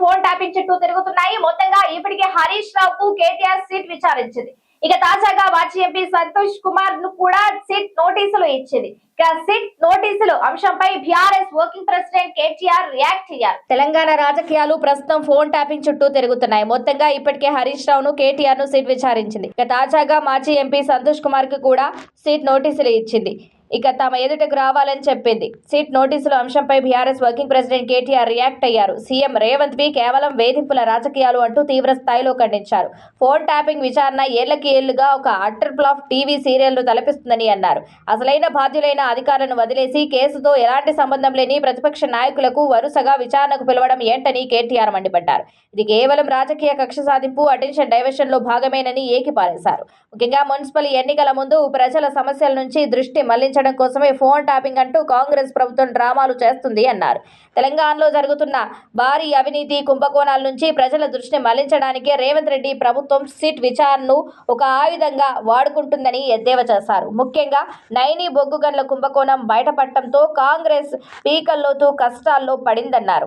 Phone tapping చుట్టూ తిరుగుతున్నాయి. మొత్తంగా ఇప్పటికే హరీష్ రావుకు కేటీఆర్ సీట్ విచారించింది. ఇక తాజాగా మాజీ ఎంపీ సంతోష్ కుమార్ ను కూడా సిట్ నోటీసులు ఇచ్చింది. ఇక సిట్ నోటీసులు అంశంపై BRS working president KTR react అయ్యారు. తెలంగాణ రాజకీయాలు ప్రస్తుతం ఫోన్ ట్యాపింగ్ చుట్టూ తిరుగుతున్నాయి. మొత్తంగా ఇప్పటికే హరీష్ రావును కేటీఆర్ ను సిట్ విచారించింది. ఇక తాజాగా మాజీ ఎంపీ సంతోష్ కుమార్ కు కూడా సిట్ నోటీసులు ఇచ్చింది. ఇక తమ ఎదుటకు రావాలని చెప్పింది. సీట్ నోటీసుల అంశంపై BRS working president KTR react అయ్యారు. సీఎం రేవంత్ పై కేవలం వేధింపుల రాజకీయాలు అంటూ తీవ్ర స్థాయిలో ఖండించారు. ఫోన్ ట్యాపింగ్ విచారణ ఏళ్లకి ఏళ్లుగా ఒక అటర్ ఫ్లాప్ టీవీ సీరియల్ ను తలపిస్తుందని అన్నారు. అసలైన బాధ్యులైన అధికారులను వదిలేసి కేసుతో ఎలాంటి సంబంధం లేని ప్రతిపక్ష నాయకులకు వరుసగా విచారణకు పిలవడం ఏంటని కేటీఆర్ మండిపడ్డారు. ఇది కేవలం రాజకీయ కక్ష సాధింపు, అటెన్షన్ డైవర్షన్ లో భాగమేనని ఏకిపారేశారు. ముఖ్యంగా మున్సిపల్ ఎన్నికల ముందు ప్రజల సమస్యల నుంచి దృష్టి మళ్లించడం కోసమే ఫోన్ ట్యాపింగ్ అంటూ కాంగ్రెస్ ప్రభుత్వం డ్రామాలు చేస్తుంది అన్నారు. తెలంగాణలో జరుగుతున్న భారీ అవినీతి కుంభకోణాల నుంచి ప్రజల దృష్టిని మళ్లించడానికి రేవంత్ రెడ్డి ప్రభుత్వం సిట్ విచారణను ఒక ఆయుధంగా వాడుకుంటుందని ఎద్దేవా చేశారు. ముఖ్యంగా నైని బొగ్గు గనుల కుంభకోణం బయటపడటంతో కాంగ్రెస్ పీకల్లోతు కష్టాల్లో పడిందన్నారు.